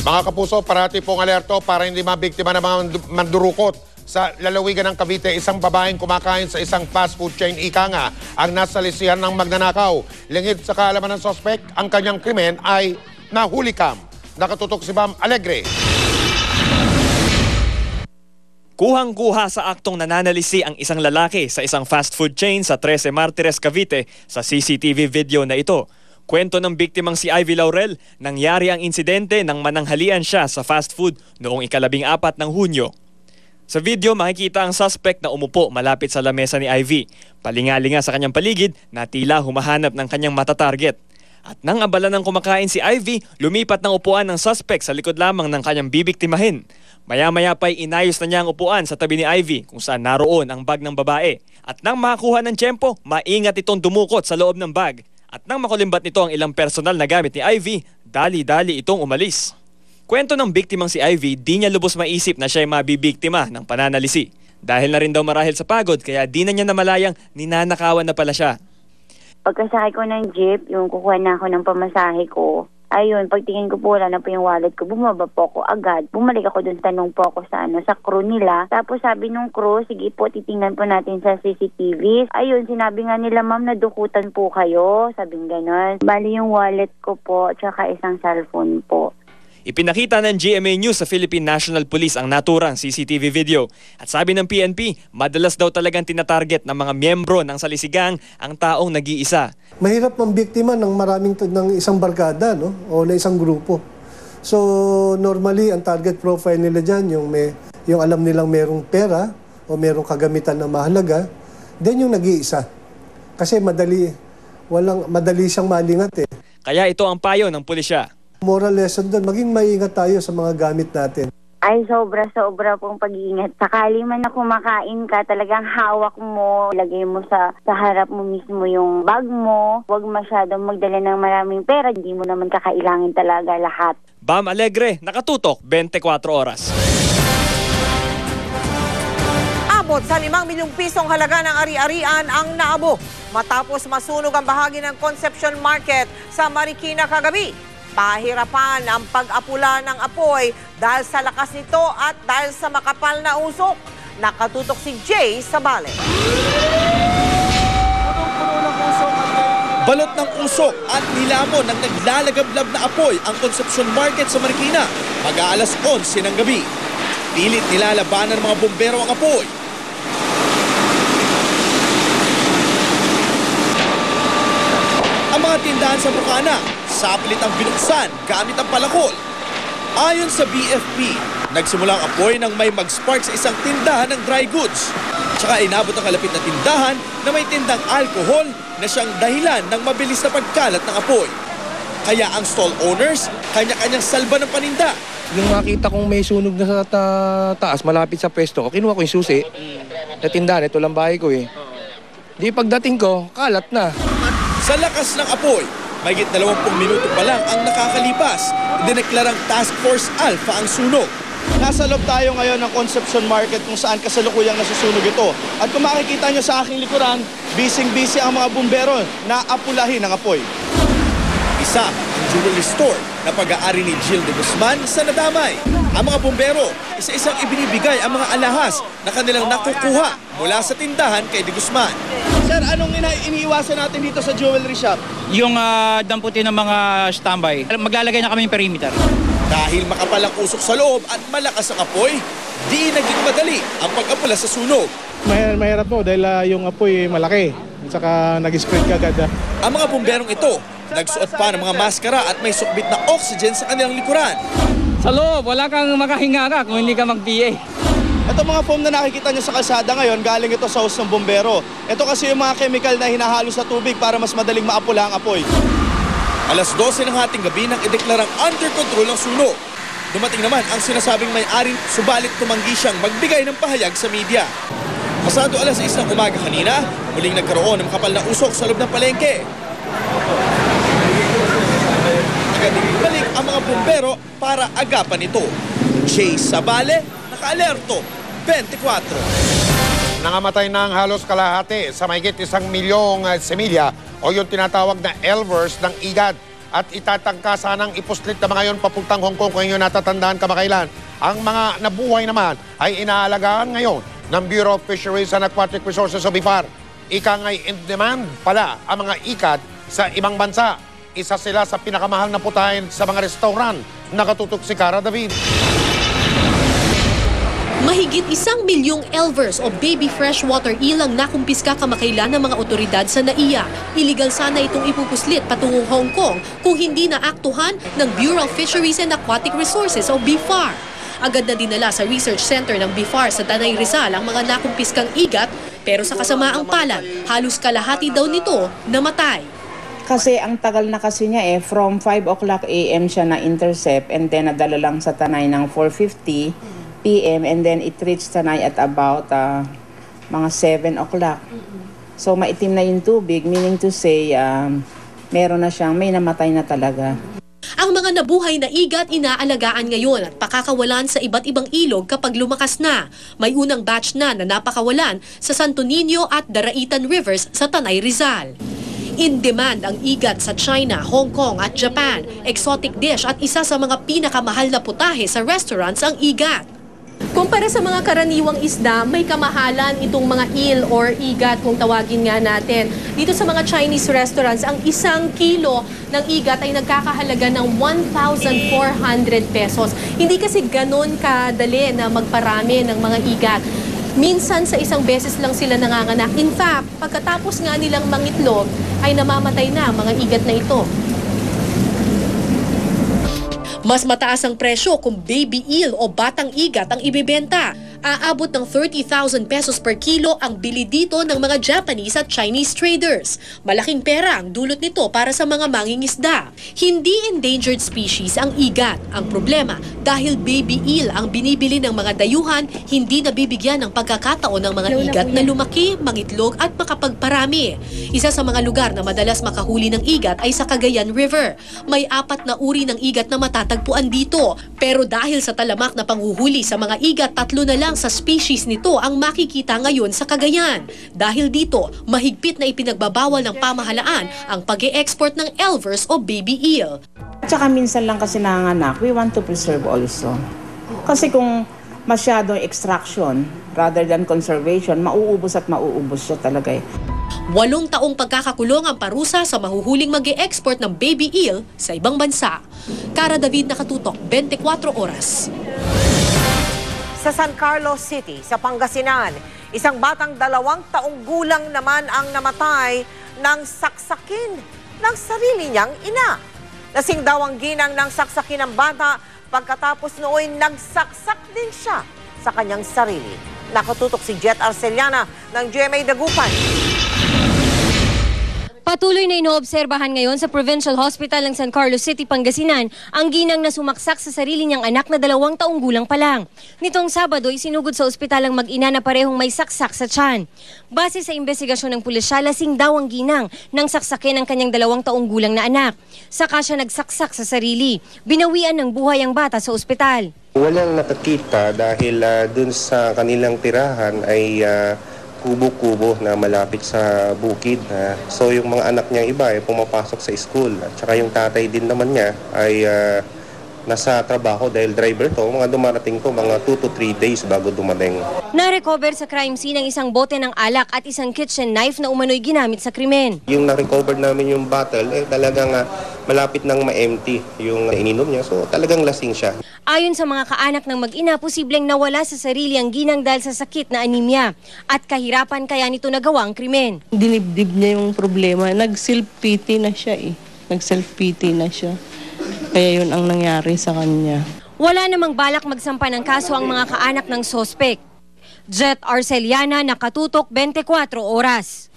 Mga kapuso, parati pong alerto para hindi mabiktima ng mga mandurukot. Sa lalawigan ng Cavite, isang babaeng kumakain sa isang fast food chain ika nga ang nasalisihan ng magnanakaw. Lingid sa kaalaman ng sospek, ang kanyang krimen ay nahulikam. Nakatutok si Bam Alegre. Kuhang-kuha sa aktong nananalisi ang isang lalaki sa isang fast food chain sa 13 Martires, Cavite sa CCTV video na ito. Kwento ng biktimang si Ivy Laurel, nangyari ang insidente nang mananghalian siya sa fast food noong 14 ng Hunyo. Sa video, makikita ang suspect na umupo malapit sa lamesa ni Ivy. Palingalinga sa kanyang paligid na tila humahanap ng kanyang mata-target. At nang abala ng kumakain si Ivy, lumipat ng upuan ng suspect sa likod lamang ng kanyang bibiktimahin. Maya-maya pa'y inayos na niya ang upuan sa tabi ni Ivy kung saan naroon ang bag ng babae. At nang makakuha ng tiyempo, maingat itong dumukot sa loob ng bag. At nang makulimbat nito ang ilang personal na gamit ni Ivy, dali-dali itong umalis. Kwento ng biktimang si Ivy, di niya lubos maisip na siya ay mabibiktima ng pananalisi. Dahil na rin daw marahil sa pagod, kaya di na niya namalayang ninanakawan na pala siya. Pagkasakay ko ng jeep, yung kukuha na ako ng pamasahe ko, ayun, pagtingin ko po, wala na po yung wallet ko, bumaba po ako agad. Bumalik ako dun, tanong po ako sa crew nila. Tapos sabi nung crew, sige po, titingnan po natin sa CCTV. Ayun, sinabi nga nila, ma'am, nadukutan po kayo. Sabing ganon. Bali yung wallet ko po, tsaka isang cellphone po. Ipinakita ng GMA News sa Philippine National Police ang naturang CCTV video. At sabi ng PNP, madalas daw talagang tinatarget ng mga miyembro ng salisigang ang taong nag-iisa. Mahirap mambiktima ng isang barkada, no? O na isang grupo. So normally ang target profile nila dyan, yung alam nilang merong pera o merong kagamitan na mahalaga, then yung nag-iisa. Kasi madali siyang malingat eh. Kaya ito ang payo ng pulisya. Moral lesson doon, maging maingat tayo sa mga gamit natin. Ay, sobra-sobra pong pag-iingat. Sakali man na kumakain ka, talagang hawak mo, lagay mo sa harap mo mismo yung bag mo. Huwag masyadong magdala ng maraming pera, hindi mo naman kakailangan talaga lahat. Bam Alegre, nakatutok, 24 oras. Abot sa 5 milyong pisong halaga ng ari-arian ang naabo matapos masunog ang bahagi ng Concepcion Market sa Marikina kagabi. Pahirapan ang pag-apula ng apoy dahil sa lakas nito at dahil sa makapal na usok. Nakatutok si Jay Sabale. Balot ng usok at nilamon ng naglalagablab na apoy ang Concepcion Market sa Marikina mag-aalas 11 ng gabi. Pilit nilalabanan ng mga bumbero ang apoy. Ang mga tindahan sa Bukana, sapilit ang binuksan gamit ang palakol. Ayon sa BFP, nagsimula ang apoy nang may mag-spark sa isang tindahan ng dry goods. Tsaka inabot ang kalapit na tindahan na may tindang alcohol na siyang dahilan ng mabilis na pagkalat ng apoy. Kaya ang stall owners, kanya-kanyang salba ng paninda. Yung makita kong may sunog na sa taas, malapit sa pwesto ko, kinuha ko yung susi. Sa tindahan, ito lang bahay ko eh. Di pagdating ko, kalat na. Sa lakas ng apoy, mahigit 20 minuto pa lang ang nakakalipas. Idineklarang Task Force Alpha ang sunog. Nasa loob tayo ngayon ng Concepcion Market kung saan kasalukuyang nasusunog ito. At kung makikita nyo sa aking likuran, busy-busy ang mga bumbero na apulahin ang apoy. Isa ang jewelry store na pag-aari ni Jill de Guzman sa nadamay. Ang mga bumbero, isa-isang ibinibigay ang mga alahas na kanilang nakukuha mula sa tindahan kay de Guzman. Sir, anong iniiwasan natin dito sa jewelry shop? Yung damputin ng mga standby. Maglalagay na kami ng perimeter. Dahil makapal ang usok sa loob at malakas ang apoy, di naging madali ang pag-apula sa sunog. Mahirap po dahil yung apoy malaki at saka nag-spread kagad. Ang mga bumberong ito, nagsuot pa ng mga maskara at may sukbit na oxygen sa kanilang likuran. Sa loob, wala kang makahinga ka kung hindi ka mag-PA. Ito mga foam na nakikita nyo sa kalsada ngayon, galing ito sa hose ng bumbero. Ito kasi yung mga chemical na hinahalo sa tubig para mas madaling maapula ang apoy. Alas 12 ng hating gabi nang ideklarang under control ang sunog. Dumating naman ang sinasabing may-ari, subalit tumanggi siyang magbigay ng pahayag sa media. Pasado alas 6 ng umaga kanina, muling nagkaroon ng makapal na usok sa loob ng palengke. Agad balik ang mga bumbero para agapan ito. Chase Sabale, naka-alerto, 24. Nangamatay ng halos kalahati sa mahigit 1 milyong semilya o yung tinatawag na elvers ng igad. at itatangka sanang ipuslit na mga yon papuntang Hong Kong kung inyo natatandaan kamakailan. Ang mga nabuhay naman ay inaalagaan ngayon ng Bureau of Fisheries and Aquatic Resources o BIFAR. Ika nga'y in demand pala ang mga ikat sa ibang bansa. Isa sila sa pinakamahal na putahin sa mga restaurant. Nakatutok si Cara David. Mahigit 1 milyong elvers o baby freshwater eel ang nakumpiska kamakailan ng mga otoridad sa NAIA. Illegal sana itong ipupuslit patungong Hong Kong kung hindi naaktuhan ng Bureau of Fisheries and Aquatic Resources o BIFAR. Agad na dinala sa research center ng BIFAR sa Tanay Rizal ang mga nakumpiskang igat, pero sa kasamaang palad, halos kalahati daw nito namatay. Kasi ang tagal na kasi niya from 5 o'clock AM siya na-intercept and then nadala lang sa Tanay ng 4:50 PM and then it reached Tanay at about mga 7 o'clock. So maitim na yung tubig, meaning to say meron na siyang may namatay na talaga. Ang mga nabuhay na igat inaalagaan ngayon at pakakawalan sa iba't ibang ilog kapag lumakas na. May unang batch na napakawalan sa Santo Niño at Daraitan Rivers sa Tanay Rizal. In demand ang igat sa China, Hong Kong at Japan. Exotic dish at isa sa mga pinakamahal na putahe sa restaurants ang igat. Kumpara sa mga karaniwang isda, may kamahalan itong mga eel or igat kung tawagin nga natin. Dito sa mga Chinese restaurants, ang 1 kilo ng igat ay nagkakahalaga ng 1,400 pesos. Hindi kasi ganon kadali na magparami ng mga igat. Minsan sa isang beses lang sila nanganganak. In fact, pagkatapos nga nilang mangitlog, ay namamatay na ang mga igat na ito. Mas mataas ang presyo kung baby eel o batang igat ang ibebenta. Aabot ng 30,000 pesos per kilo ang bili dito ng mga Japanese at Chinese traders. Malaking pera ang dulot nito para sa mga mangingisda. Hindi endangered species ang igat. Ang problema, dahil baby eel ang binibili ng mga dayuhan, hindi nabibigyan ng pagkakataon ng mga igat na lumaki, mangitlog at makapagparami. Isa sa mga lugar na madalas makahuli ng igat ay sa Cagayan River. May 4 na uri ng igat na matatagpuan dito. Pero dahil sa talamak na panghuhuli sa mga igat, 3 na lang sa species nito ang makikita ngayon sa Cagayan. Dahil dito, mahigpit na ipinagbabawal ng pamahalaan ang pag-e-export ng elvers o baby eel. At saka minsan lang kasi nanganak, we want to preserve also. Kasi kung masyadong extraction rather than conservation, mauubos at mauubos siya talaga 8 taong pagkakakulong ang parusa sa mahuhuling mag-e-export ng baby eel sa ibang bansa. Cara David, Nakatutok, 24 oras. Sa San Carlos City, sa Pangasinan, isang batang 2 taong gulang naman ang namatay ng saksakin ng sarili niyang ina. Lasing daw ang ginang ng saksakin ng bata, pagkatapos nooy nagsaksak din siya sa kanyang sarili. Nakatutok si Jet Arceliana ng GMA Dagupan. Patuloy na inoobserbahan ngayon sa Provincial Hospital ng San Carlos City, Pangasinan ang ginang na sumaksak sa sarili niyang anak na 2 taong gulang pa lang. Nitong Sabado, isinugod sa ospital ang mag-ina na parehong may saksak sa tiyan. Base sa investigasyon ng pulisya, lasing daw ang ginang nang saksakin ang kanyang 2 taong gulang na anak. Saka siya nagsaksak sa sarili. Binawian ng buhay ang bata sa ospital. Walang nakakita dahil dun sa kanilang tirahan ay kubo-kubo na malapit sa bukid. So yung mga anak niya iba ay pumapasok sa school. At saka yung tatay din naman niya ay nasa trabaho dahil driver to. Mga dumarating to mga 2 to 3 days bago dumating. Na-recover sa crime scene ang isang bote ng alak at isang kitchen knife na umano'y ginamit sa krimen. Yung na-recover namin yung bottle, talagang malapit nang ma-empty yung ininom niya. So talagang lasing siya. Ayon sa mga kaanak ng mag-ina, posibleng nawala sa sarili ang ginang dahil sa sakit na anemia at kahirapan kaya nito nagawa ang krimen. Dinibdib niya yung problema. Nag-self-pity na siya Nag-self-pity na siya. Kaya yun ang nangyari sa kanya. Wala namang balak magsampa ng kaso ang mga kaanak ng sospek. Jet Arceliana, Nakatutok, 24 oras.